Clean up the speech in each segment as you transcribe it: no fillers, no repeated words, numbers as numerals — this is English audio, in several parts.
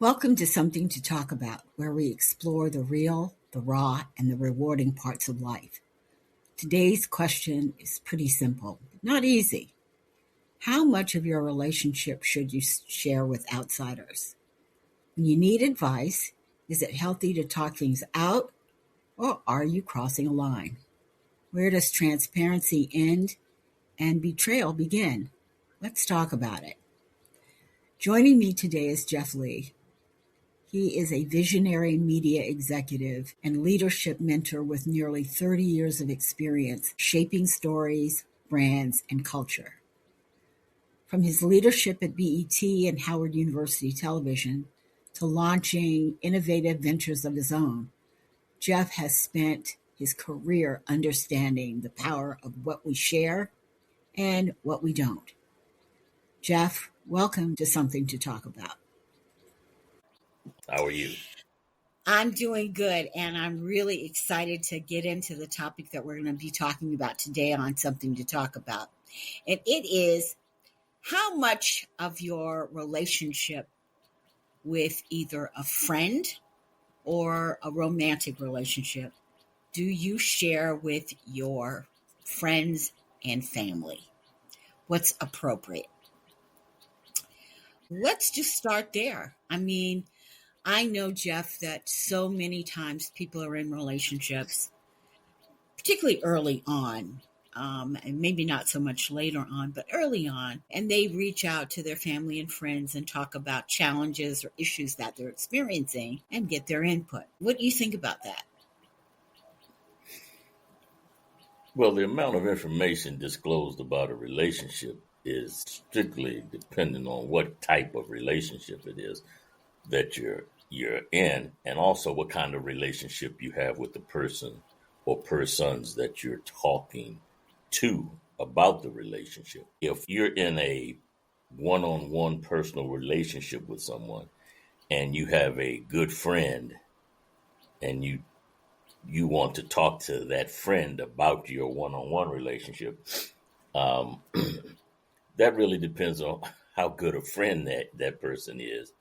Welcome to Something to Talk About, where we explore the real, the raw, and the rewarding parts of life. Today's question is pretty simple, but not easy. How much of your relationship should you share with outsiders? When you need advice, is it healthy to talk things out, or are you crossing a line? Where does transparency end and betrayal begin? Let's talk about it. Joining me today is Jeff Lee. He is a visionary media executive and leadership mentor with nearly 30 years of experience shaping stories, brands, and culture. From his leadership at BET and Howard University Television to launching innovative ventures of his own, Jeff has spent his career understanding the power of what we share and what we don't. Jeff, welcome to Something to Talk About. How are you? I'm doing good, and I'm really excited to get into the topic that we're going to be talking about today on Something to Talk About. And it is how much of your relationship with either a friend or a romantic relationship do you share with your friends and family? What's appropriate? Let's just start there. I know, Jeff, that so many times people are in relationships, particularly early on, and maybe not so much later on, but early on, and they reach out to their family and friends and talk about challenges or issues that they're experiencing and get their input. What do you think about that? Well, the amount of information disclosed about a relationship is strictly dependent on what type of relationship it is that you're in, and also what kind of relationship you have with the person or persons that you're talking to about the relationship. If you're in a one-on-one personal relationship with someone and you have a good friend and you want to talk to that friend about your one-on-one relationship, um, that really depends on how good a friend that person is.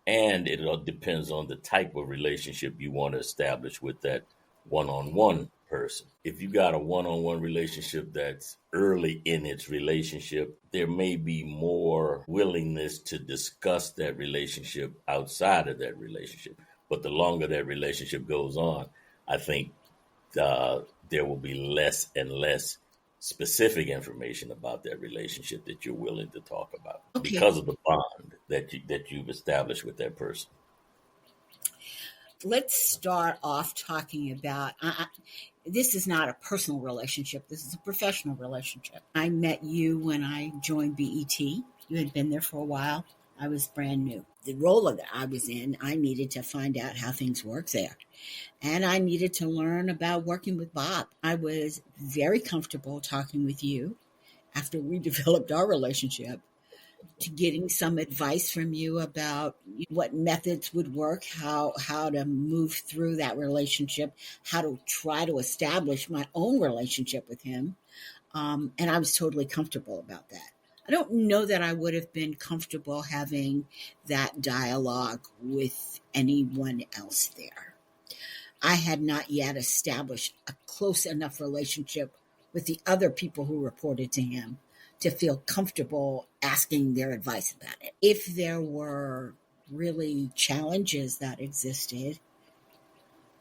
And it all depends on the type of relationship you want to establish with that one-on-one person. If you got a one-on-one relationship that's early in its relationship, there may be more willingness to discuss that relationship outside of that relationship. But the longer that relationship goes on, I think there will be less and less specific information about that relationship that you're willing to talk about Okay, because of the bond that you've established with that person. let's start off talking about this is not a personal relationship. This is a professional relationship. I met you when I joined BET. You had been there for a while. I was brand new. The role that I was in, I needed to find out how things work there. And I needed to learn about working with Bob. I was very comfortable talking with you after we developed our relationship, to getting some advice from you about what methods would work, how to move through that relationship, how to try to establish my own relationship with him. And I was totally comfortable about that. I don't know that I would have been comfortable having that dialogue with anyone else there. I had not yet established a close enough relationship with the other people who reported to him to feel comfortable asking their advice about it. If there were really challenges that existed,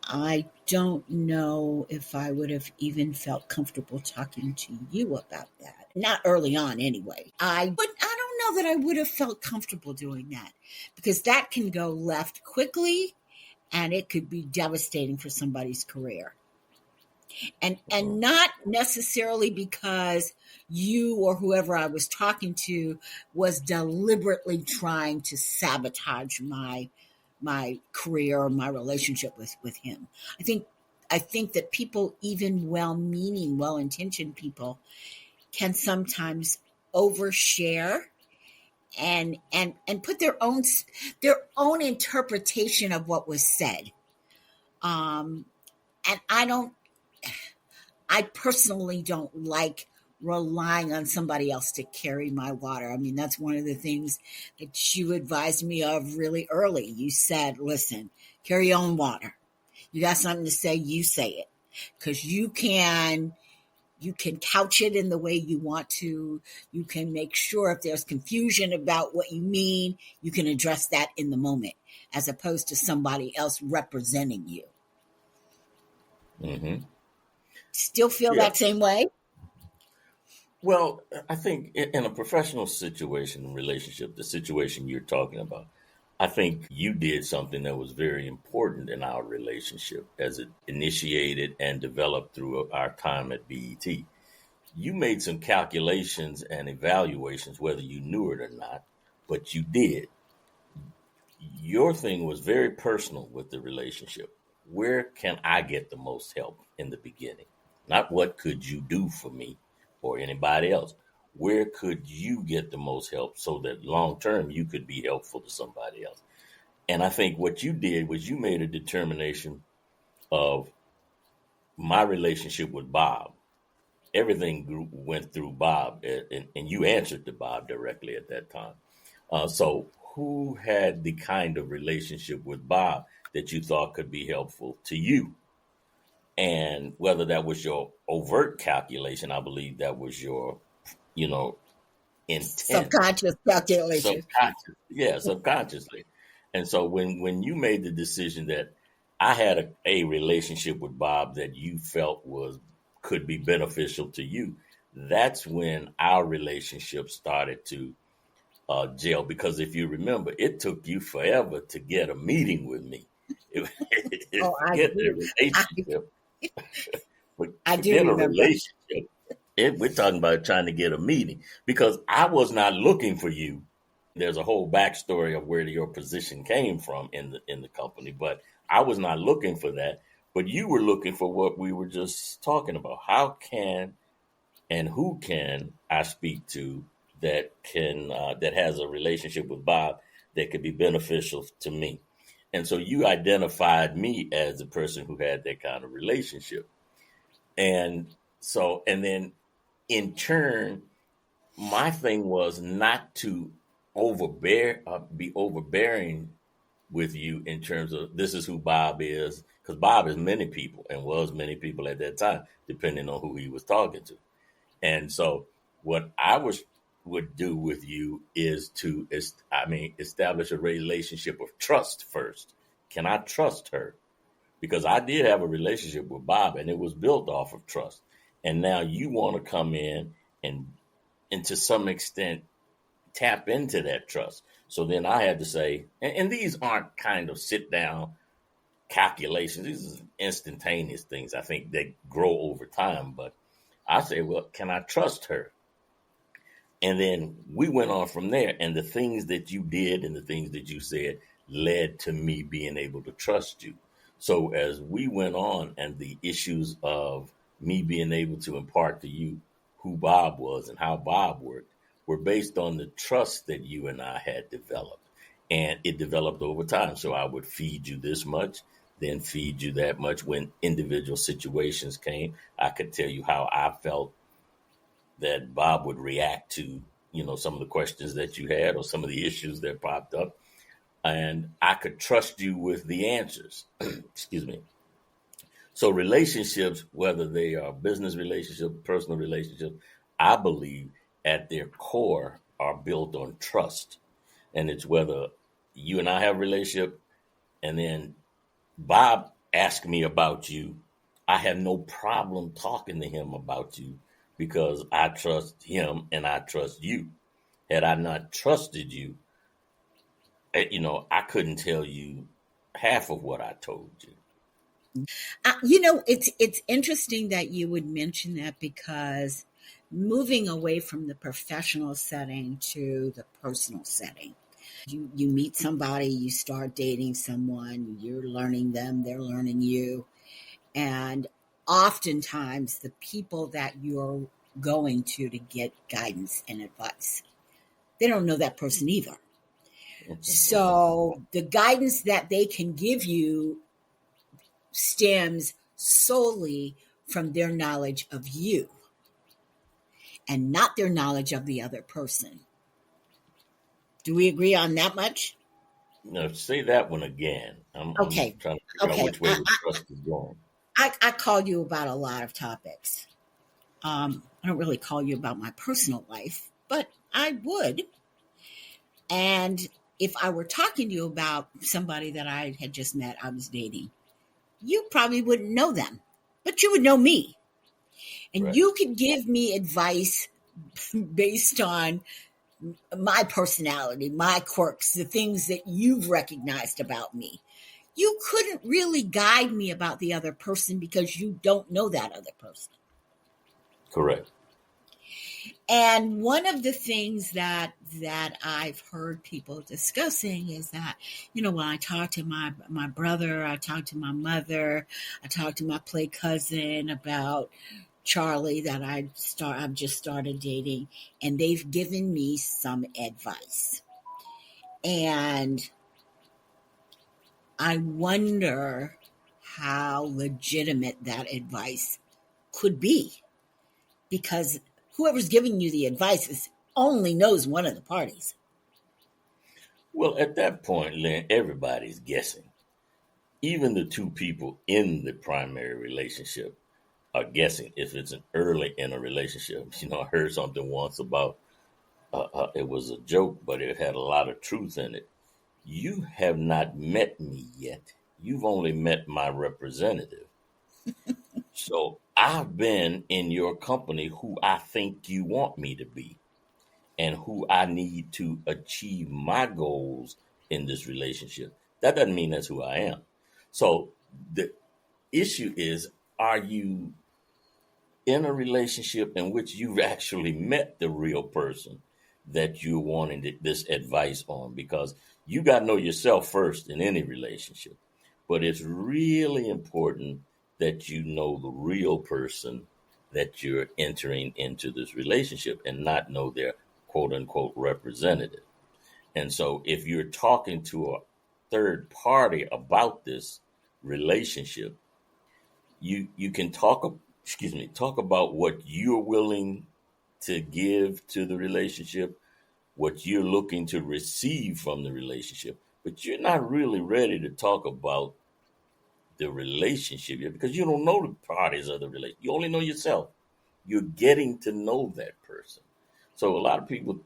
I don't know if I would have even felt comfortable talking to you about that. Not early on, anyway. I don't know that I would have felt comfortable doing that, because that can go left quickly and it could be devastating for somebody's career. And not necessarily because you or whoever I was talking to was deliberately trying to sabotage my career or my relationship with him. I think that people, even well-meaning, well-intentioned people, can sometimes overshare and put their own interpretation of what was said. And I personally don't like relying on somebody else to carry my water. I mean, that's one of the things that you advised me of really early. You said, listen, carry your own water. You got something to say, you say it. Because you can couch it in the way you want to. You can make sure if there's confusion about what you mean, you can address that in the moment, as opposed to somebody else representing you. Mm-hmm. Still feel Yeah. that same way? Well, I think in a professional situation, relationship, the situation you're talking about, I think you did something that was very important in our relationship as it initiated and developed through our time at BET. You made some calculations and evaluations, whether you knew it or not, but you did. Your thing was very personal with the relationship. Where can I get the most help in the beginning? Not what could you do for me or anybody else. Where could you get the most help so that long term you could be helpful to somebody else? And I think what you did was you made a determination of my relationship with Bob. Everything went through Bob, and you answered to Bob directly at that time. So, who had the kind of relationship with Bob that you thought could be helpful to you? And whether that was your overt calculation, I believe that was your, you know, intent, Subconscious calculation. subconscious, yeah, subconsciously. And so when you made the decision that I had a relationship with Bob that you felt was could be beneficial to you, that's when our relationship started to jail, because if you remember, it took you forever to get a meeting with me. Oh, I Forget the do. relationship, but I do forget a remember. relationship. We're talking about trying to get a meeting because I was not looking for you. There's a whole backstory of where your position came from in the company, but I was not looking for that. But you were looking for what we were just talking about. How can and who can I speak to that has a relationship with Bob that could be beneficial to me? And so you identified me as the person who had that kind of relationship. And so, and then in turn, my thing was not to be overbearing with you in terms of this is who Bob is, because Bob is many people and was many people at that time, depending on who he was talking to. And so, what I would do with you is to, establish a relationship of trust first. Can I trust her? Because I did have a relationship with Bob, and it was built off of trust. And now you want to come in and to some extent tap into that trust. So then I had to say, and these aren't kind of sit down calculations. These are instantaneous things. I think they grow over time. But I say, well, can I trust her? And then we went on from there. And the things that you did and the things that you said led to me being able to trust you. So as we went on and the issues of me being able to impart to you who Bob was and how Bob worked were based on the trust that you and I had developed. And it developed over time. So I would feed you this much, then feed you that much. When individual situations came, I could tell you how I felt that Bob would react to, some of the questions that you had or some of the issues that popped up. And I could trust you with the answers. Excuse me. So relationships, whether they are business relationships, personal relationships, I believe at their core are built on trust. And it's whether you and I have a relationship and then Bob asked me about you. I have no problem talking to him about you because I trust him and I trust you. Had I not trusted you, I couldn't tell you half of what I told you. It's interesting that you would mention that, because moving away from the professional setting to the personal setting, you meet somebody, you start dating someone, you're learning them, they're learning you, and oftentimes the people that you're going to get guidance and advice, they don't know that person either. So the guidance that they can give you stems solely from their knowledge of you. and not their knowledge of the other person. Do we agree on that much? No, say that one again. I'm Okay. trying to figure out Okay. which way the trust is going. I call you about a lot of topics. I don't really call you about my personal life, but I would. And if I were talking to you about somebody that I had just met, I was dating, you probably wouldn't know them, but you would know me. And Right. you could give me advice based on my personality, my quirks, the things that you've recognized about me. You couldn't really guide me about the other person because you don't know that other person. Correct. And one of the things that I've heard people discussing is that, when I talk to my brother, I talk to my mother, I talk to my play cousin about Charlie that I've just started dating, and they've given me some advice. And I wonder how legitimate that advice could be, because whoever's giving you the advice only knows one of the parties. Well, at that point, Lynn, everybody's guessing. Even the two people in the primary relationship are guessing if it's an early in a relationship. I heard something once about it was a joke, but it had a lot of truth in it. You have not met me yet. You've only met my representative. So I've been in your company who I think you want me to be and who I need to achieve my goals in this relationship. That doesn't mean that's who I am. So the issue is, are you in a relationship in which you've actually met the real person that you're wanting this advice on? Because you got to know yourself first in any relationship. But it's really important that you know the real person that you're entering into this relationship and not know their quote unquote representative. And so if you're talking to a third party about this relationship, you can talk about what you're willing to give to the relationship, what you're looking to receive from the relationship, but you're not really ready to talk about the relationship yet because you don't know the parties of the relationship. You only know yourself. You're getting to know that person. So a lot of people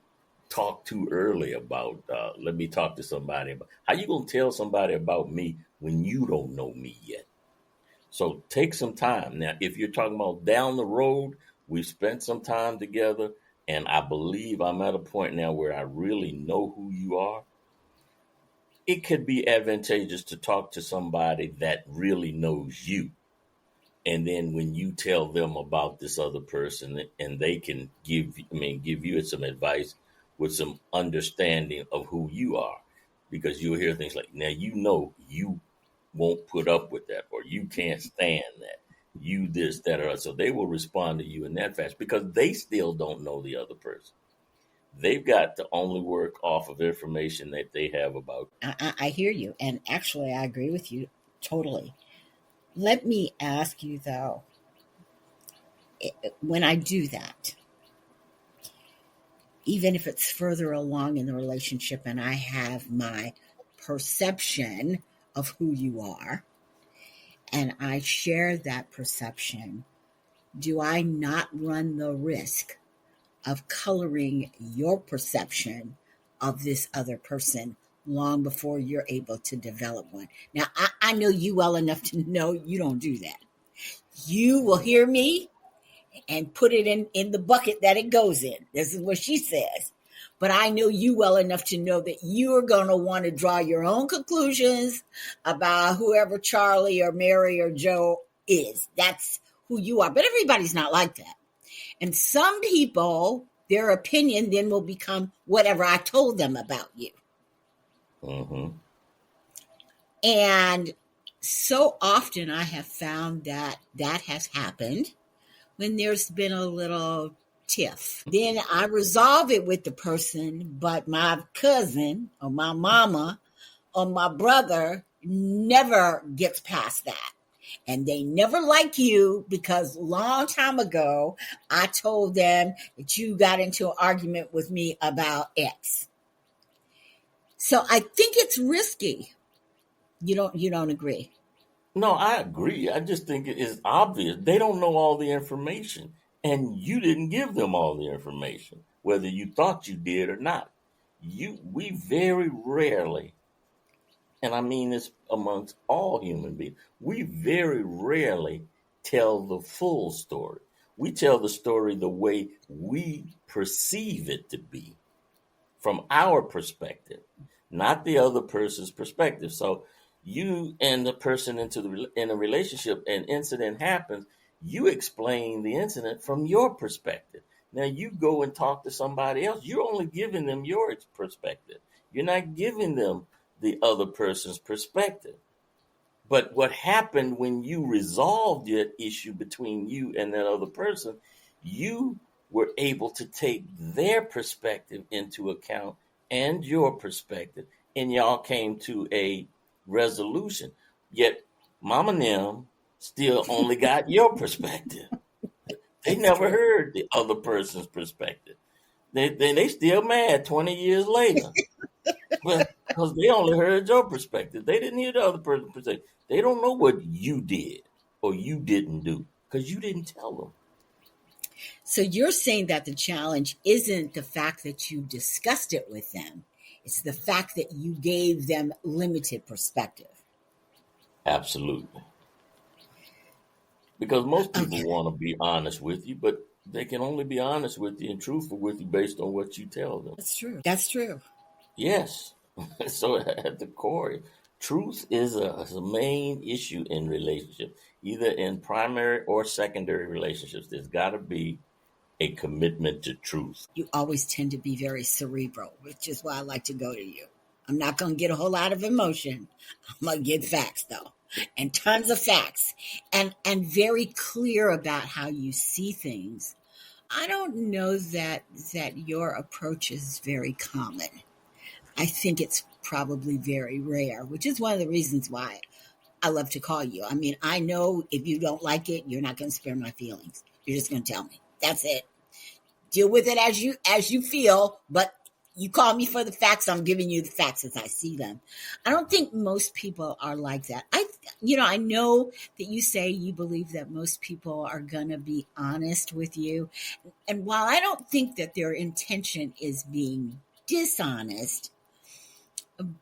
talk too early about, let me talk to somebody about, how you going to tell somebody about me when you don't know me yet? So take some time. Now, if you're talking about down the road, we've spent some time together, and I believe I'm at a point now where I really know who you are. It could be advantageous to talk to somebody that really knows you. And then when you tell them about this other person and they can give you some advice with some understanding of who you are, because you'll hear things like, now, you won't put up with that, or you can't stand that, you this, that, or other. So they will respond to you in that fashion because they still don't know the other person. They've got to only work off of information that they have about. I hear you. And actually, I agree with you totally. Let me ask you, though, when I do that, even if it's further along in the relationship and I have my perception of who you are, and I share that perception, do I not run the risk of coloring your perception of this other person long before you're able to develop one? Now, I know you well enough to know you don't do that. You will hear me and put it in the bucket that it goes in. This is what she says. But I know you well enough to know that you are going to want to draw your own conclusions about whoever Charlie or Mary or Joe is. That's who you are. But everybody's not like that. And some people, their opinion then will become whatever I told them about you. Mm-hmm. And so often I have found that has happened when there's been a little tiff. Then I resolve it with the person, but my cousin or my mama or my brother never gets past that. And they never like you because long time ago, I told them that you got into an argument with me about X. So I think it's risky. You don't agree? No, I agree. I just think it is obvious. They don't know all the information, and you didn't give them all the information, whether you thought you did or not. We very rarely, and I mean this amongst all human beings, we very rarely tell the full story. We tell the story the way we perceive it to be from our perspective, not the other person's perspective. So you and the person in a relationship, an incident happens, you explain the incident from your perspective. Now you go and talk to somebody else. You're only giving them your perspective. You're not giving them the other person's perspective. But what happened when you resolved that issue between you and that other person, you were able to take their perspective into account and your perspective, and y'all came to a resolution. Yet, Mama and them still only got your perspective. They It's never true. heard the other person's perspective. They still mad 20 years later. Well, because they only heard your perspective. They didn't hear the other person's perspective. They don't know what you did or you didn't do because you didn't tell them. So you're saying that the challenge isn't the fact that you discussed it with them, it's the fact that you gave them limited perspective. Absolutely. Because most people Okay, want to be honest with you, but they can only be honest with you and truthful with you based on what you tell them. that's true. That's true. Yes. So at the core, truth is a main issue in relationship, either in primary or secondary relationships. There's got to be a commitment to truth. You always tend to be very cerebral, which is why I like to go to you. I'm not going to get a whole lot of emotion. I'm going to get facts though, and tons of facts, and very clear about how you see things. I don't know that your approach is very common. I think it's probably very rare, which is one of the reasons why I love to call you. I mean, I know if you don't like it, you're not going to spare my feelings. You're just going to tell me. That's it. Deal with it as you feel, but you call me for the facts, I'm giving you the facts as I see them. I don't think most people are like that. I know that you say you believe that most people are going to be honest with you, and while I don't think that their intention is being dishonest,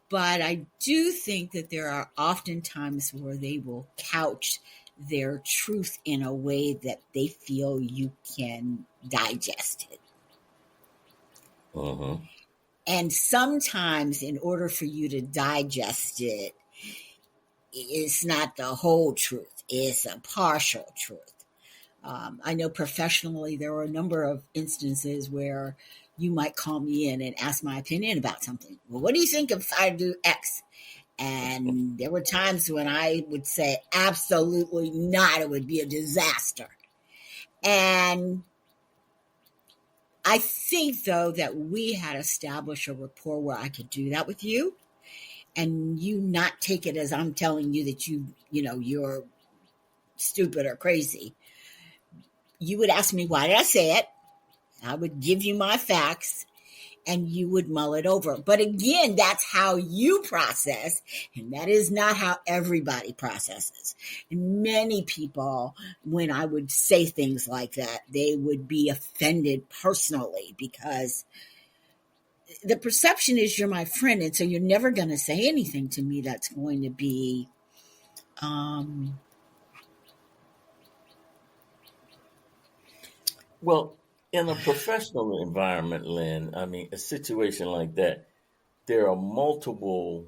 but I do think that there are often times where they will couch their truth in a way that they feel you can digest it. Hmm. And sometimes, in order for you to digest it, it's not the whole truth, it's a partial truth. I know professionally there were a number of instances where you might call me in and ask my opinion about something. Well, what do you think if I do X? And there were times when I would say, absolutely not, it would be a disaster. And I think, though, that we had established a rapport where I could do that with you and you not take it as I'm telling you that you're stupid or crazy. You would ask me, why did I say it? I would give you my facts and you would mull it over. But again, that's how you process, and that is not how everybody processes. And many people, when I would say things like that, they would be offended personally because the perception is you're my friend, and so you're never going to say anything to me that's going to be um, Well, in a professional environment, Lynn, I mean, a situation like that, there are multiple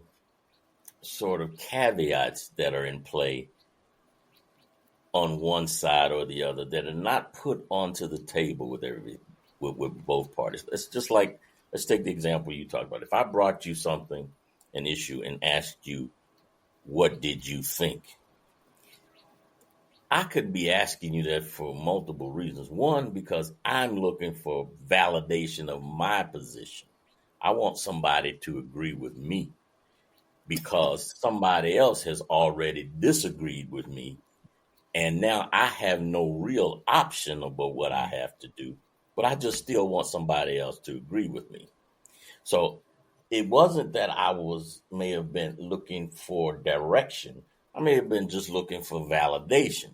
sort of caveats that are in play on one side or the other that are not put onto the table with both parties. It's just like, let's take the example you talked about. If I brought you something, an issue, and asked you, what did you think? I could be asking you that for multiple reasons. One, because I'm looking for validation of my position. I want somebody to agree with me because somebody else has already disagreed with me And now I have no real option about what I have to do, but I just still want somebody else to agree with me. So it wasn't that may have been looking for direction. I may have been just looking for validation.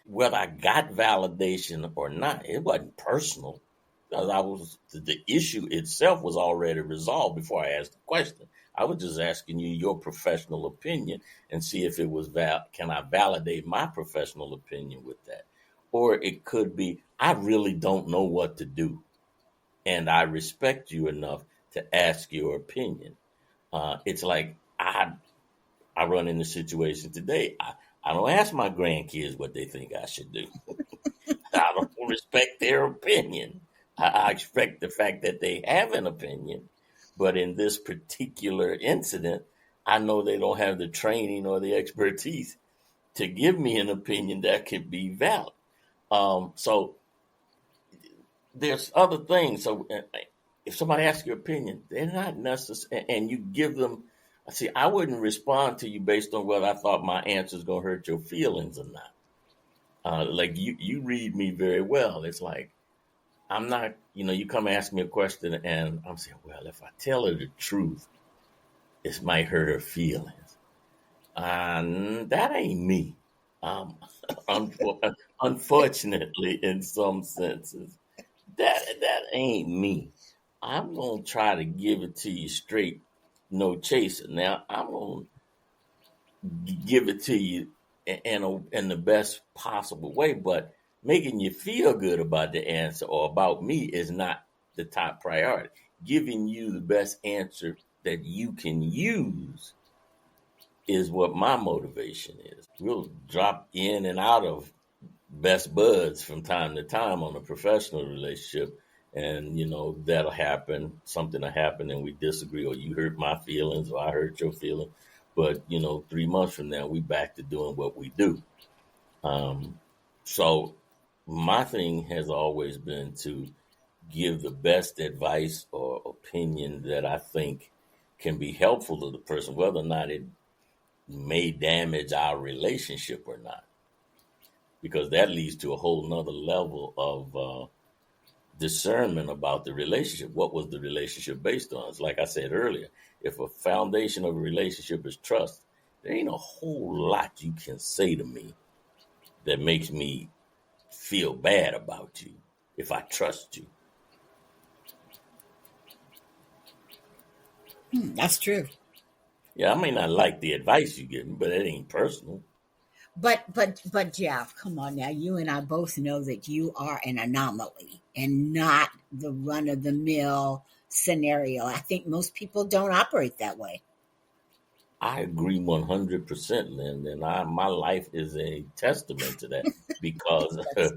Whether I got validation or not, it wasn't personal because the issue itself was already resolved before I asked the question. I was just asking you your professional opinion and see if it was can I validate my professional opinion with that? Or it could be, I really don't know what to do and I respect you enough to ask your opinion. It's like I run into situation today. I don't ask my grandkids what they think I should do. I don't respect their opinion. I expect the fact that they have an opinion, but in this particular incident, I know they don't have the training or the expertise to give me an opinion that could be valid. So there's other things. So if somebody asks your opinion, they're not necessary, and you give them. See, I wouldn't respond to you based on whether I thought my answer is going to hurt your feelings or not. Like you read me very well. It's like I'm not. You come ask me a question, and I'm saying, well, if I tell her the truth, it might hurt her feelings. That ain't me. Um, unfortunately, in some senses. That ain't me. I'm gonna try to give it to you straight, no chaser. Now I'm gonna give it to you in the best possible way, but making you feel good about the answer or about me is not the top priority. Giving you the best answer that you can use is what my motivation is. We'll drop in and out of best buds from time to time on a professional relationship. And, that'll happen. Something will happen and we disagree, or you hurt my feelings or I hurt your feelings. But, 3 months from now, we back to doing what we do. So my thing has always been to give the best advice or opinion that I think can be helpful to the person, whether or not it may damage our relationship or not, because that leads to a whole nother level of discernment about the relationship. What was the relationship based on? It's like I said earlier, if a foundation of a relationship is trust, there ain't a whole lot you can say to me that makes me feel bad about you if I trust you. That's true. Yeah, I may not like the advice you give me, but it ain't personal. But Jeff, come on now. You and I both know that you are an anomaly and not the run of the mill scenario. I think most people don't operate that way. I agree 100%, Lynn, and my life is a testament to that because That's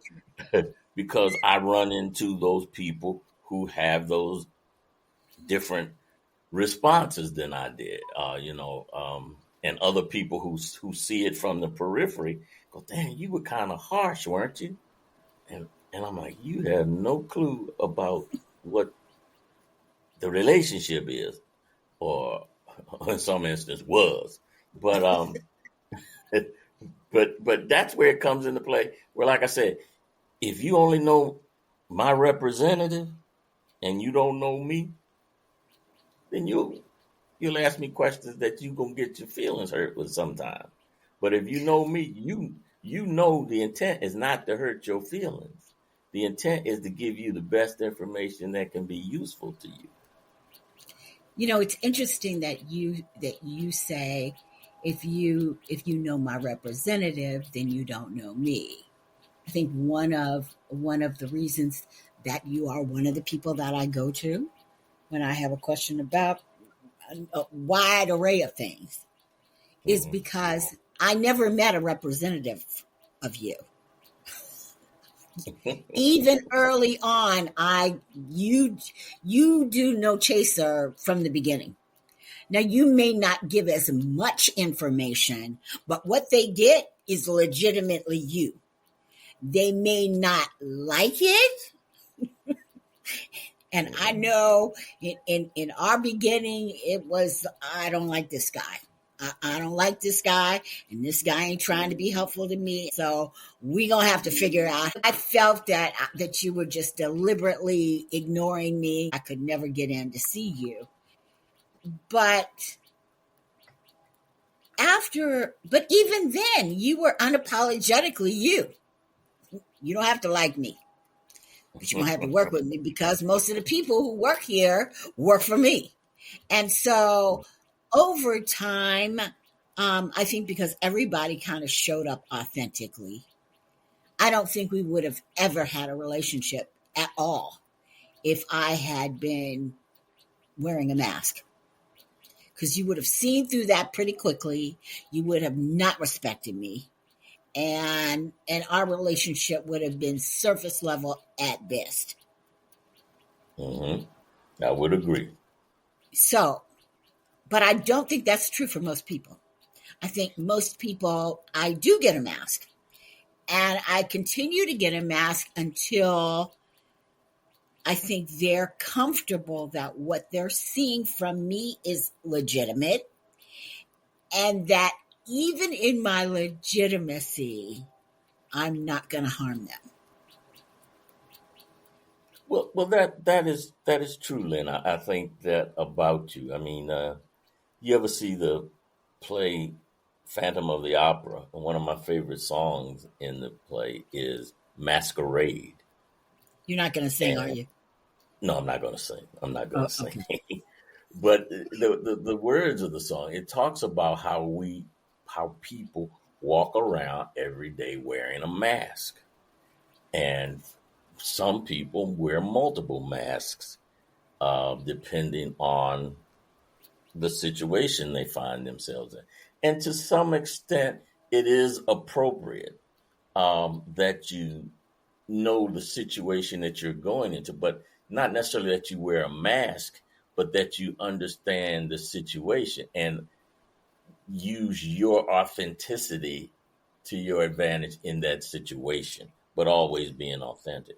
true. because I run into those people who have those different responses than I did, and other people who see it from the periphery go, "Damn, you were kind of harsh, weren't you?" And I'm like, "You have no clue about what the relationship is, or in some instance was." But but that's where it comes into play. Where, like I said, if you only know my representative and you don't know me, then you'll ask me questions that you gonna get your feelings hurt with sometime. But if you know me, you know the intent is not to hurt your feelings. The intent is to give you the best information that can be useful to you. It's interesting that you say if you know my representative, then you don't know me. I think one of the reasons that you are one of the people that I go to when I have a question about a wide array of things is Hmm. because I never met a representative of you. Even early on, you do no chaser from the beginning. Now you may not give as much information, but what they get is legitimately you. They may not like it, and I Hmm. know in our beginning it was I don't like this guy. I don't like this guy, and this guy ain't trying to be helpful to me. So we gonna have to figure it out. I felt that you were just deliberately ignoring me. I could never get in to see you. But but even then, you were unapologetically you. You don't have to like me, but you're gonna have to work with me because most of the people who work here work for me. And so over time, I think because everybody kind of showed up authentically, I don't think we would have ever had a relationship at all if I had been wearing a mask. Because you would have seen through that pretty quickly. You would have not respected me. And our relationship would have been surface level at best. Mm-hmm. I would agree. So, but I don't think that's true for most people. I think most people, I do get a mask. And I continue to get a mask until I think they're comfortable that what they're seeing from me is legitimate. And that even in my legitimacy, I'm not going to harm them. Well, that is true, Lynn. I think that about you. I mean, you ever see the play Phantom of the Opera? And one of my favorite songs in the play is Masquerade. You're not going to sing, are And you? no, I'm not going to sing. I'm not going Oh, to sing. okay. But the words of the song, it talks about how people walk around every day wearing a mask, and some people wear multiple masks, depending on the situation they find themselves in. And to some extent, it is appropriate that you know the situation that you're going into, but not necessarily that you wear a mask, but that you understand the situation and use your authenticity to your advantage in that situation, but always being authentic.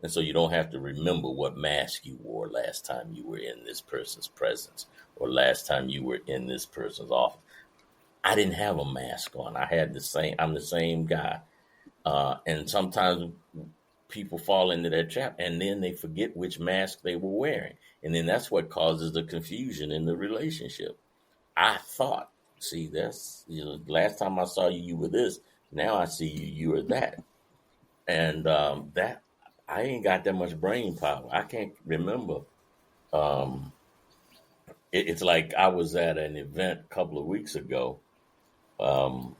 And so you don't have to remember what mask you wore last time you were in this person's presence or last time you were in this person's office. I didn't have a mask on. I'm the same guy. And sometimes people fall into that trap and then they forget which mask they were wearing. And then that's what causes the confusion in the relationship. I thought, see, last time I saw you, you were this. Now I see you, you are that. And that I ain't got that much brain power. I can't remember. Um, it's like I was at an event a couple of weeks ago. Um,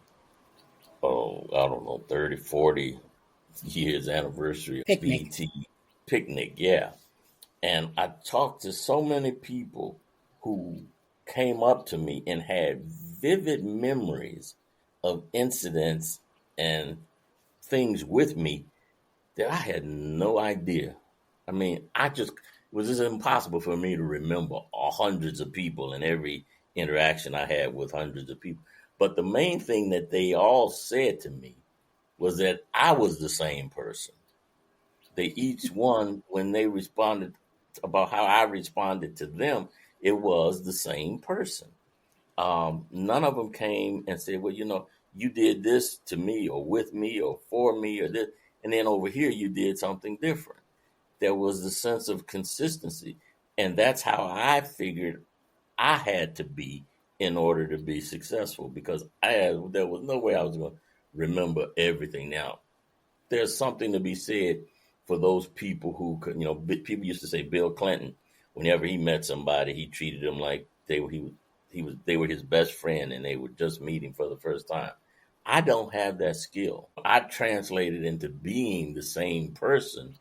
oh, I don't know, 30, 40 years anniversary of Picnic. BT picnic. Yeah. And I talked to so many people who came up to me and had vivid memories of incidents and things with me that I had no idea. I mean, it was just impossible for me to remember hundreds of people and every interaction I had with hundreds of people. But the main thing that they all said to me was that I was the same person. They each one, when they responded about how I responded to them, it was the same person. None of them came and said, well, you did this to me or with me or for me or this. And then over here, you did something different. There was the sense of consistency. And that's how I figured I had to be in order to be successful because there was no way I was going to remember everything. Now, there's something to be said for those people who could, people used to say Bill Clinton, whenever he met somebody, he treated them like they were his best friend and they were just meeting for the first time. I don't have that skill. I translate it into being the same person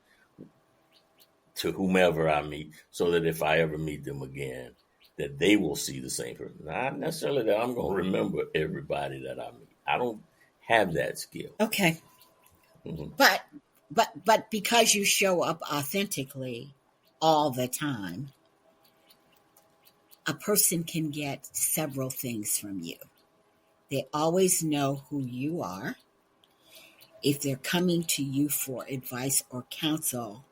to whomever I meet so that if I ever meet them again, that they will see the same person. Not necessarily that I'm going to remember everybody that I meet. I don't have that skill. Okay. Mhm. But but because you show up authentically all the time, a person can get several things from you. They always know who you are. If they're coming to you for advice or counsel,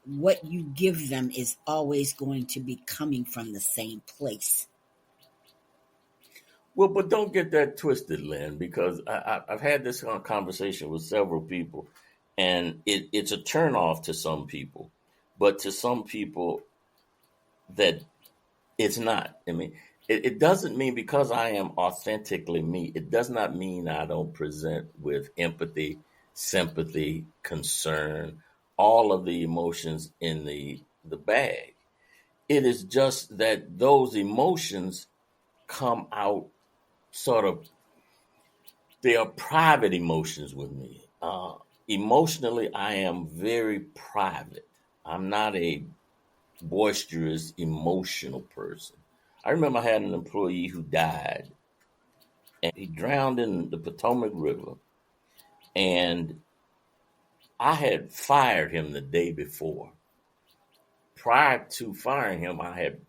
what you give them is always going to be coming from the same place. Well, but don't get that twisted, Lynn, because I've had this conversation with several people, and it's a turnoff to some people, but to some people that it's not. I mean, it doesn't mean because I am authentically me, it does not mean I don't present with empathy, sympathy, concern, all of the emotions in the bag. It is just that those emotions come out sort of, they are private emotions with me. Emotionally, I am very private. I'm not a boisterous, emotional person. I remember I had an employee who died, and he drowned in the Potomac River. And I had fired him the day before. Prior to firing him, I had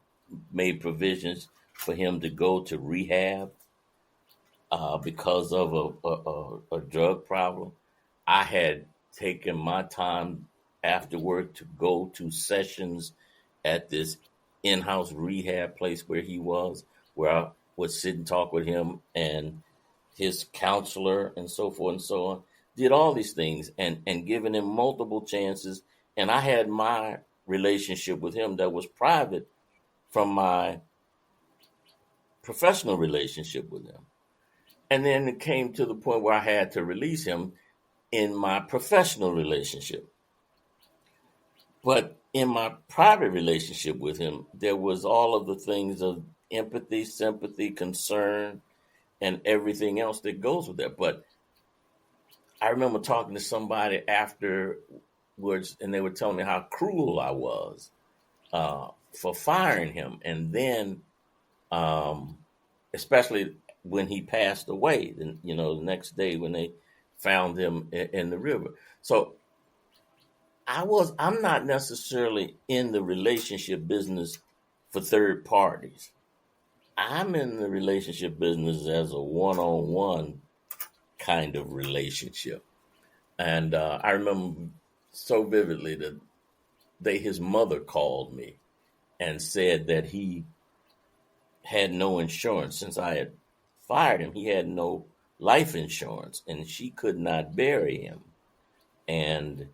made provisions for him to go to rehab because of a drug problem. I had taken my time after work to go to sessions at this in-house rehab place where he was, where I would sit and talk with him and his counselor and so forth and so on. Did all these things and given him multiple chances. And I had my relationship with him that was private from my professional relationship with him. And then it came to the point where I had to release him in my professional relationship. But in my private relationship with him, there was all of the things of empathy, sympathy, concern, and everything else that goes with that. But I remember talking to somebody afterwards, and they were telling me how cruel I was for firing him. And then, especially when he passed away, and the next day when they found him in the river. So I'm not necessarily in the relationship business for third parties. I'm in the relationship business as a one-on-one kind of relationship. And I remember so vividly that his mother called me and said that he had no insurance. Since I had fired him, he had no life insurance, and she could not bury him. And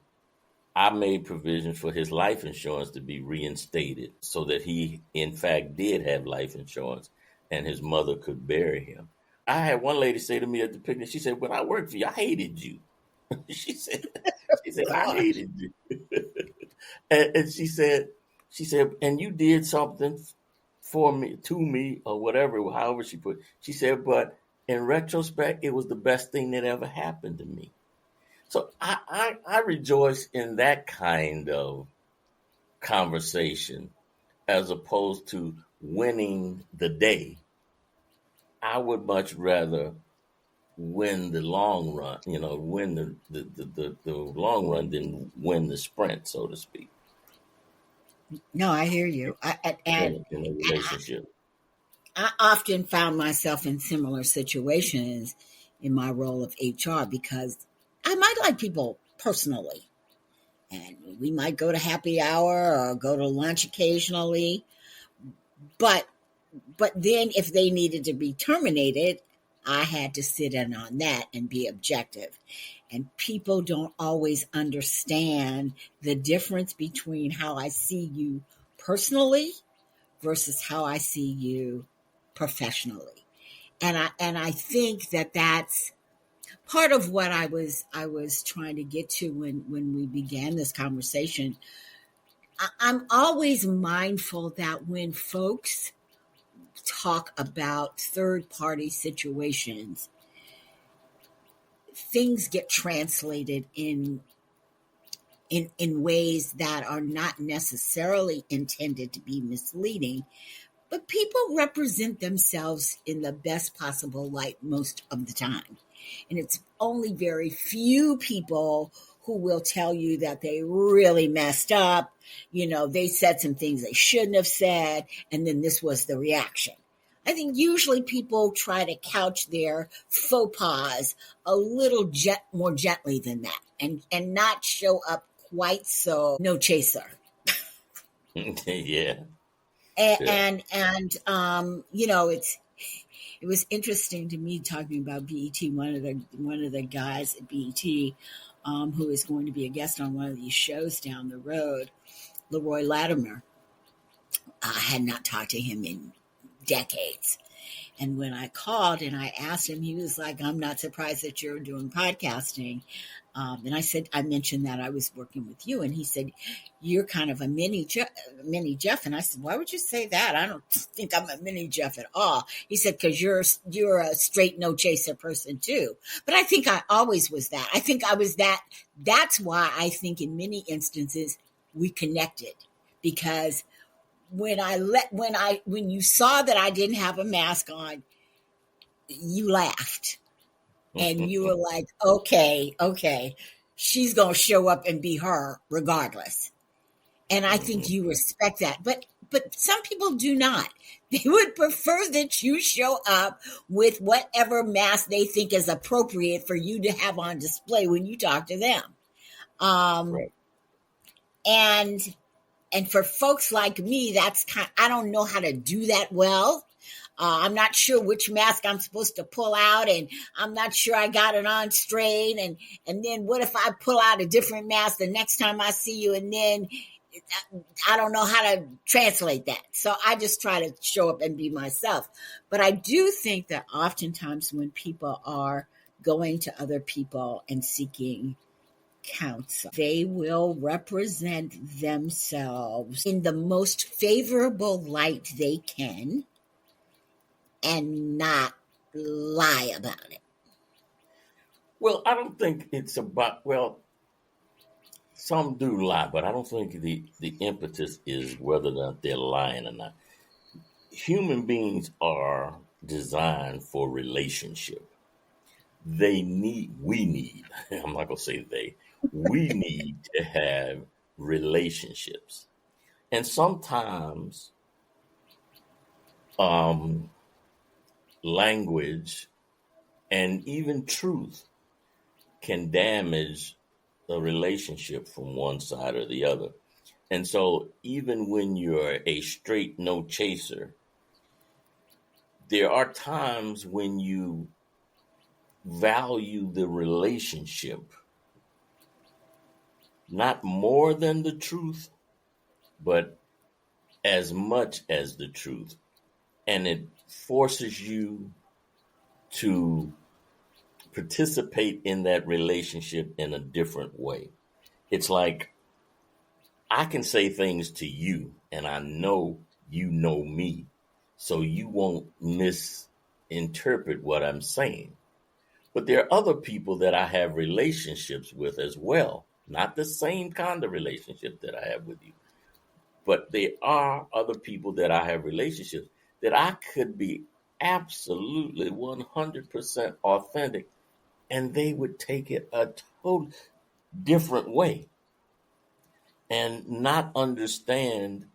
I made provisions for his life insurance to be reinstated so that he, in fact, did have life insurance and his mother could bury him. I had one lady say to me at the picnic, she said, "When I worked for you, I hated you." she said, "I Gosh. hated you." and she said, "And you did something for me, to me, or whatever, however she said, but in retrospect, it was the best thing that ever happened to me." So I rejoice in that kind of conversation as opposed to winning the day. I would much rather win the long run, win the long run than win the sprint, so to speak, No, I hear you. in a relationship. I often found myself in similar situations in my role of HR because I might like people personally, and we might go to happy hour or go to lunch occasionally. But then if they needed to be terminated, I had to sit in on that and be objective. And people don't always understand the difference between how I see you personally versus how I see you professionally. And I think that that's part of what I was trying to get to when we began this conversation. I'm always mindful that when folks talk about third party situations, things get translated in ways that are not necessarily intended to be misleading, but people represent themselves in the best possible light most of the time. And it's only very few people who will tell you that they really messed up. They said some things they shouldn't have said, and then this was the reaction. I think usually people try to couch their faux pas a little more gently than that, and not show up quite so no chaser. Yeah, And yeah. and, and it's it was interesting to me talking about BET. One of the guys at BET, who is going to be a guest on one of these shows down the road, Leroy Latimer. I had not talked to him in decades. And when I called and I asked him, he was like, "I'm not surprised that you're doing podcasting." And I said, I mentioned that I was working with you. And he said, "You're kind of a mini Jeff." And I said, "Why would you say that? I don't think I'm a mini Jeff at all." He said, "Because you're a straight no chaser person too." But I think I always was that. I think I was that. That's why I think in many instances we connected, because when you saw that I didn't have a mask on, you laughed and you were like, okay, she's going to show up and be her regardless. And I think you respect that. But some people do not. They would prefer that you show up with whatever mask they think is appropriate for you to have on display when you talk to them. Right. And for folks like me, I don't know how to do that well. I'm not sure which mask I'm supposed to pull out, and I'm not sure I got it on straight. And then what if I pull out a different mask the next time I see you, and then I don't know how to translate that. So I just try to show up and be myself. But I do think that oftentimes when people are going to other people and seeking counsel, they will represent themselves in the most favorable light they can and not lie about it. Well, I don't think it's about, well, some do lie, but I don't think the impetus is whether or not they're lying or not. Human beings are designed for relationship. We need, I'm not going to say we need to have relationships. And sometimes language and even truth can damage a relationship from one side or the other. And so even when you're a straight no chaser, there are times when you value the relationship not more than the truth, but as much as the truth. And it forces you to participate in that relationship in a different way. It's like I can say things to you and I know you know me, so you won't misinterpret what I'm saying. But there are other people that I have relationships with as well. Not the same kind of relationship that I have with you. But there are other people that I have relationships that I could be absolutely 100% authentic, and they would take it a totally different way and not understand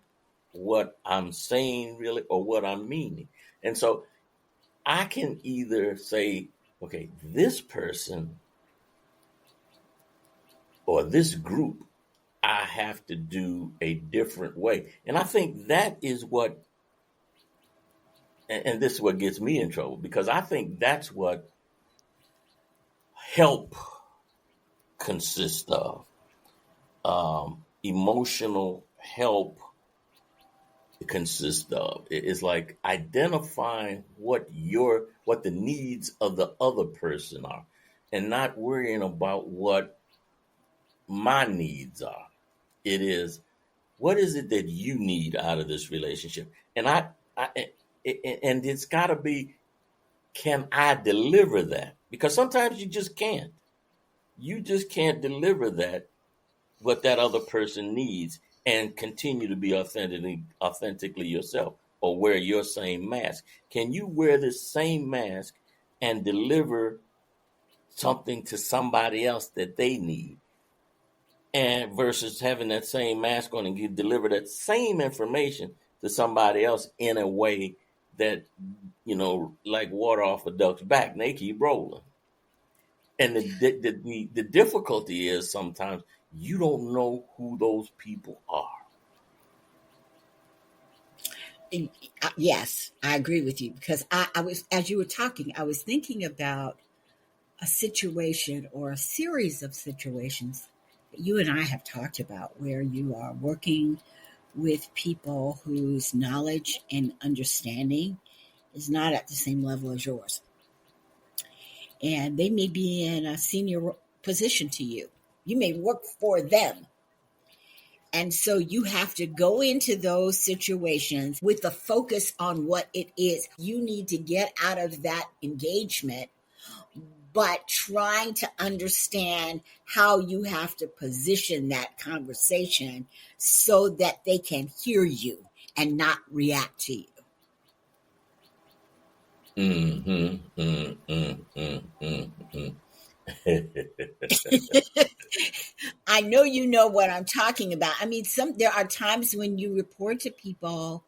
what I'm saying really or what I'm meaning. And so I can either say, okay, this person or this group, I have to do a different way. And I think that is what, and this is what gets me in trouble, because I think that's what help consists of. Emotional help consists of. It's like identifying what the needs of the other person are and not worrying about what my needs are. It is, what is it that you need out of this relationship? And and it's got to be, can I deliver that? Because sometimes you just can't. You just can't deliver that, what that other person needs, and continue to be authentically yourself or wear your same mask. Can you wear this same mask and deliver something to somebody else that they need? And versus having that same mask on and you deliver that same information to somebody else in a way that, like water off a duck's back, and they keep rolling. And the difficulty is sometimes you don't know who those people are. Yes, I agree with you because I was, as you were talking, I was thinking about a situation or a series of situations that you and I have talked about where you are working with people whose knowledge and understanding is not at the same level as yours. And they may be in a senior position to you. You may work for them. And so you have to go into those situations with the focus on what it is you need to get out of that engagement, but trying to understand how you have to position that conversation so that they can hear you and not react to you. Mm-hmm. Mm-hmm. I know you know what I'm talking about. I mean, there are times when you report to people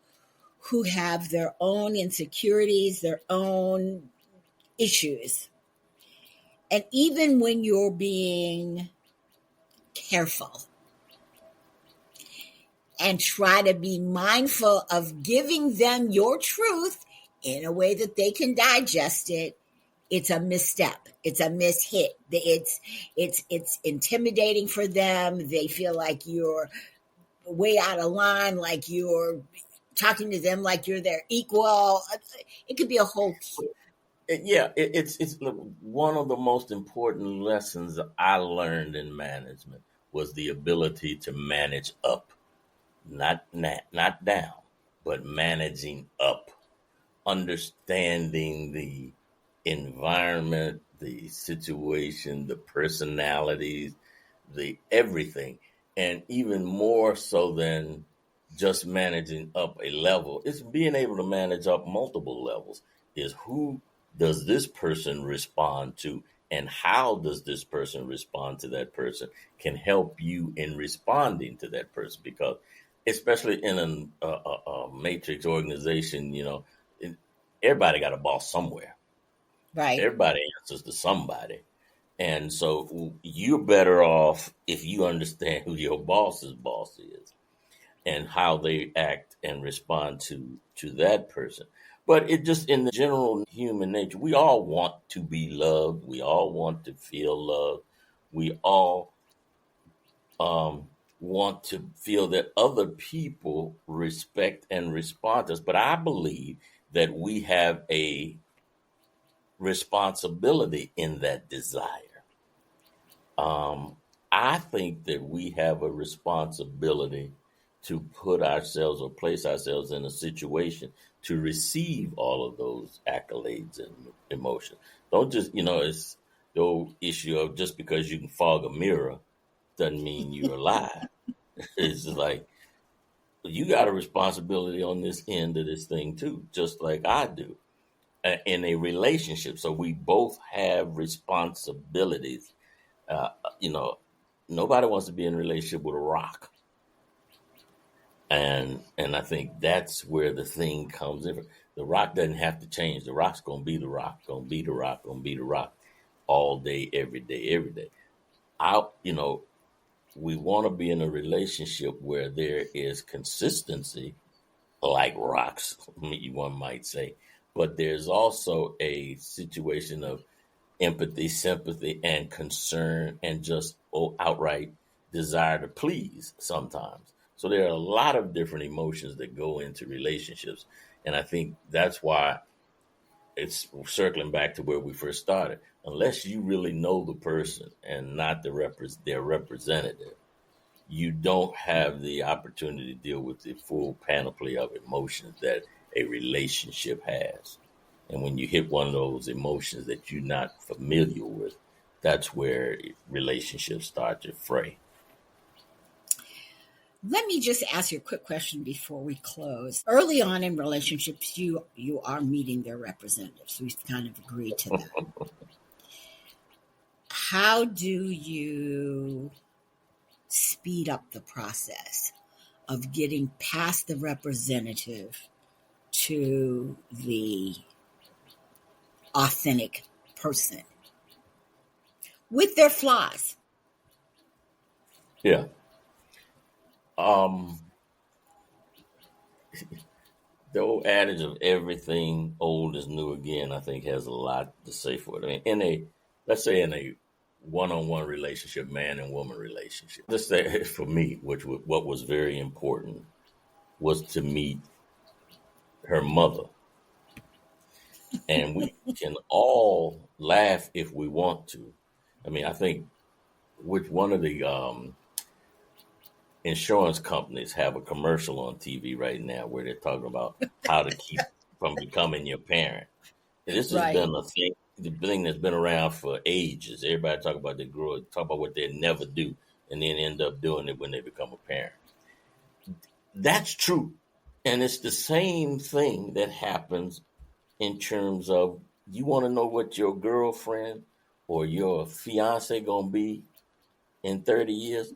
who have their own insecurities, their own issues. And even when you're being careful and try to be mindful of giving them your truth in a way that they can digest it, it's a misstep. It's a mishit. It's intimidating for them. They feel like you're way out of line, like you're talking to them like you're their equal. It could be a whole. It's one of the most important lessons I learned in management was the ability to manage up, not down, but managing up, understanding the environment, the situation, the personalities, the everything, and even more so than just managing up a level, it's being able to manage up multiple levels. Is who does this person respond to, and how does this person respond to that person can help you in responding to that person, because especially in a matrix organization, everybody got a boss somewhere. Right. Everybody answers to somebody. And so you're better off if you understand who your boss's boss is and how they act and respond to that person. But it just in the general human nature, we all want to be loved. We all want to feel loved. We all um, want to feel that other people respect and respond to us. But I believe that we have a responsibility in that desire. I think that we have a responsibility to put ourselves or place ourselves in a situation to receive all of those accolades and emotions. Don't just, it's the old issue of just because you can fog a mirror doesn't mean you're alive. It's just like you got a responsibility on this end of this thing too, just like I do in a relationship. So we both have responsibilities. Uh, you know, Nobody wants to be in a relationship with a rock, and I think that's where the thing comes in. The rock doesn't have to change. The rock's gonna be the rock, gonna be the rock, gonna be the rock, all day, every day, every day. I, you know, we want to be in a relationship where there is consistency, like rocks, one might say, but there's also a situation of empathy, sympathy, and concern, and just outright desire to please sometimes. So there are a lot of different emotions that go into relationships. And I think that's why it's circling back to where we first started. Unless you really know the person and not their representative, you don't have the opportunity to deal with the full panoply of emotions that a relationship has. And when you hit one of those emotions that you're not familiar with, that's where relationships start to fray. Let me just ask you a quick question before we close. Early on in relationships, you are meeting their representatives. We kind of agreed to that. How do you speed up the process of getting past the representative to the authentic person with their flaws? Yeah. Um, The old adage of everything old is new again, I think, has a lot to say for it. I mean, let's say in a one-on-one relationship, man and woman relationship, let's say for me, what was very important was to meet her mother. And we can all laugh if we want to. I mean, I think which one of the insurance companies have a commercial on TV right now where they're talking about how to keep from becoming your parent. And this has Right. been a thing, the thing that's been around for ages. Everybody talk about talk about what they never do, and then end up doing it when they become a parent. That's true, and it's the same thing that happens in terms of you want to know what your girlfriend or your fiance gonna be in 30 years.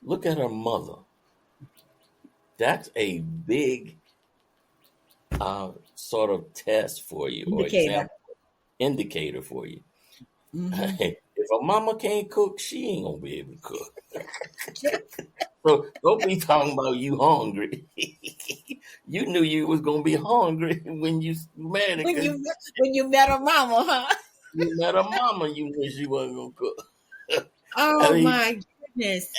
Look at her mother. That's a big sort of test for you or Indicator. example indicator for you. Hmm. If a mama can't cook, she ain't gonna be able to cook. So don't be talking about you hungry. You knew you was gonna be hungry when you married When because you met her mama, huh? you met a mama. You knew she wasn't gonna cook. I Oh mean, my goodness.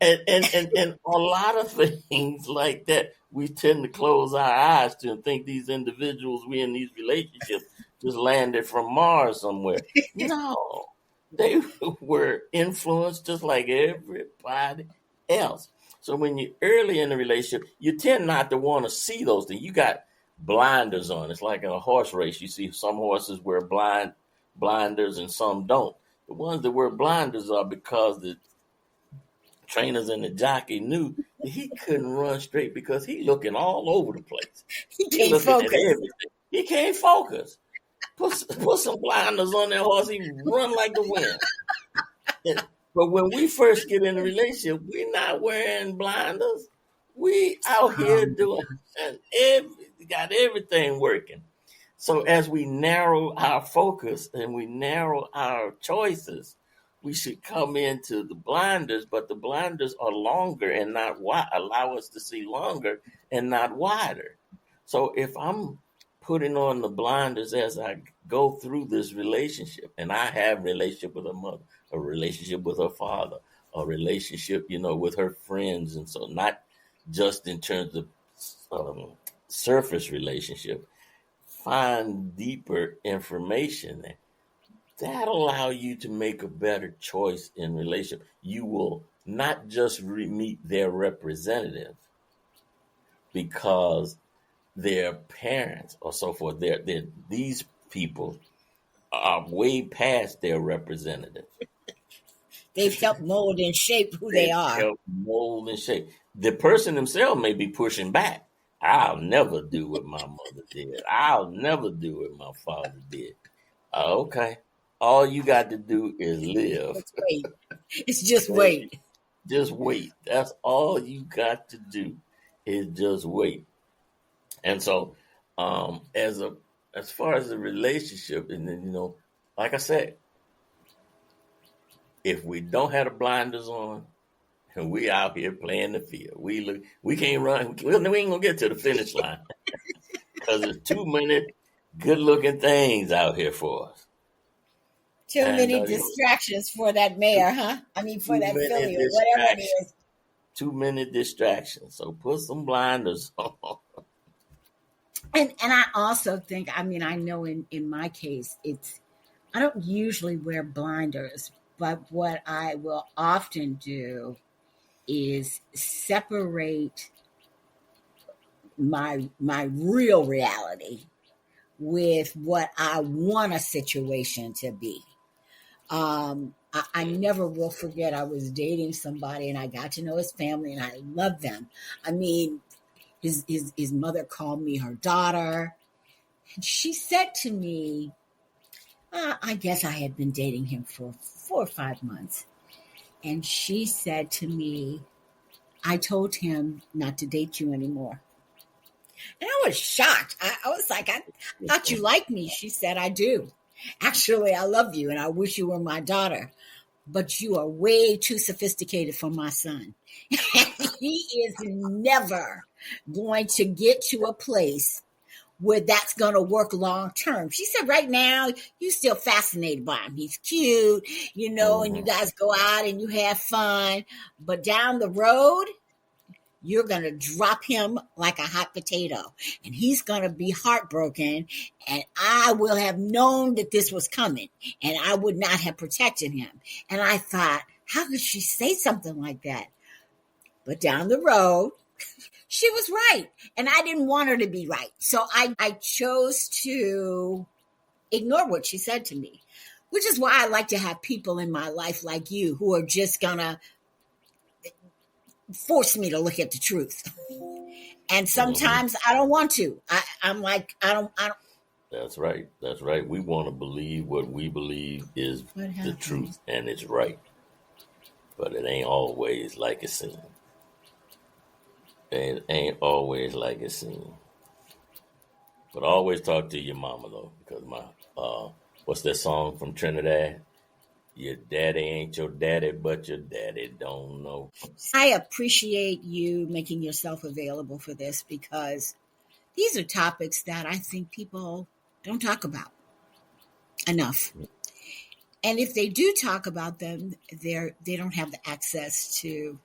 and a lot of things like that, we tend to close our eyes to and think these individuals we in these relationships just landed from Mars somewhere. No, they were influenced just like everybody else. So when you're early in the relationship, you tend not to want to see those things. You got blinders on. It's like in a horse race. You see some horses wear blinders and some don't. The ones that wear blinders are because the trainers and the jockey knew that he couldn't run straight because he looking all over the place. He He can't looking at focus. everything. He can't focus. Put some blinders on that horse. He run like the wind. But when we first get in a relationship, we're not wearing blinders. We out here Um, doing got everything working. So as we narrow our focus and we narrow our choices, we should come into the blinders, but the blinders are longer and not wide, allow us to see longer and not wider. So if I'm putting on the blinders as I go through this relationship, and I have a relationship with her mother, a relationship with her father, a relationship, with her friends, and so not just in terms of surface relationship, find deeper information there. That allow you to make a better choice in relationship. You will not just meet their representative because their parents or so forth. These people are way past their representative. they've helped mold and shape who they They are. help mold and shape. The person themselves may be pushing back. I'll never do what my mother did. I'll never do what my father did. Okay. All you got to do is live. Just wait. It's just Baby, wait. just wait. That's all you got to do is just wait. And so, as far as the relationship, and then like I said, if we don't have the blinders on, and we out here playing the field, we can't run. We ain't gonna get to the finish line because there's too many good-looking things out here for us, Too and many distractions for that mayor, huh? I mean, for too that many filly or whatever it distractions. is. Too many distractions. So put some blinders on. And I also think, I mean, I know in my case, I don't usually wear blinders, but what I will often do is separate my real reality with what I want a situation to be. I never will forget I was dating somebody and I got to know his family and I love them. I mean, his mother called me her daughter. And she said to me, I guess I had been dating him for 4 or 5 months. And she said to me, I told him not to date you anymore. And I was shocked. I was like, I thought you liked me. She said, I do. Actually, I love you and I wish you were my daughter. but you are way too sophisticated for my son. He is never going to get to a place where that's going to work long term. She said, right now, you're still fascinated by him. He's cute, and you Mm-hmm. guys go out and you have fun. But down the road, you're going to drop him like a hot potato, and he's going to be heartbroken. And I will have known that this was coming, and I would not have protected him. And I thought, how could she say something like that? But down the road, she was right. And I didn't want her to be right. So I chose to ignore what she said to me, which is why I like to have people in my life like you who are just going to force me to look at the truth. And Mm-hmm. sometimes I don't want to. I'm like, I don't. That's right. That's right. We want to believe what we believe is What the happened? truth and it's right, but it ain't always like it seems. It ain't always like it seems. But always talk to your mama though, because what's that song from Trinidad? Your daddy ain't your daddy, but your daddy don't know. I appreciate you making yourself available for this because these are topics that I think people don't talk about enough. And if they do talk about them, they don't have the access to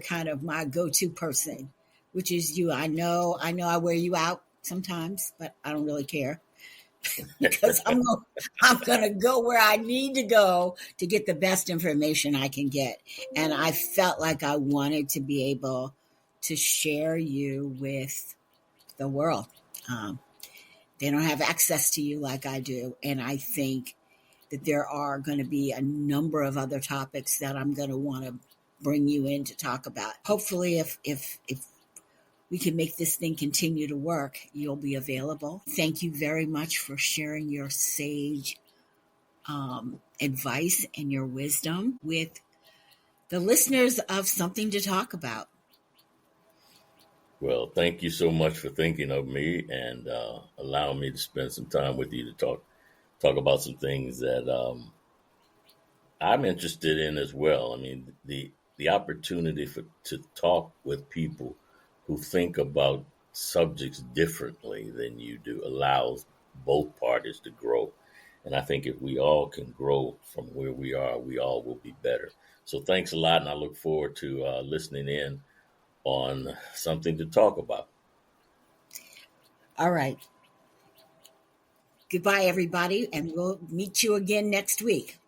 kind of my go-to person, which is you. I wear you out sometimes, but I don't really care because I'm gonna go where I need to go to get the best information I can get. And I felt like I wanted to be able to share you with the world. Um, they don't have access to you like I do, and I think that there are going to be a number of other topics that I'm going to want to bring you in to talk about. Hopefully, if we can make this thing continue to work, you'll be available. Thank you very much for sharing your sage advice and your wisdom with the listeners of Something to Talk About. Well, thank you so much for thinking of me and allowing me to spend some time with you to talk about some things that I'm interested in as well. I mean, the opportunity to talk with people who think about subjects differently than you do allows both parties to grow. And I think if we all can grow from where we are, we all will be better. So thanks a lot, and I look forward to listening in on something to talk about. All right. Goodbye, everybody, and we'll meet you again next week.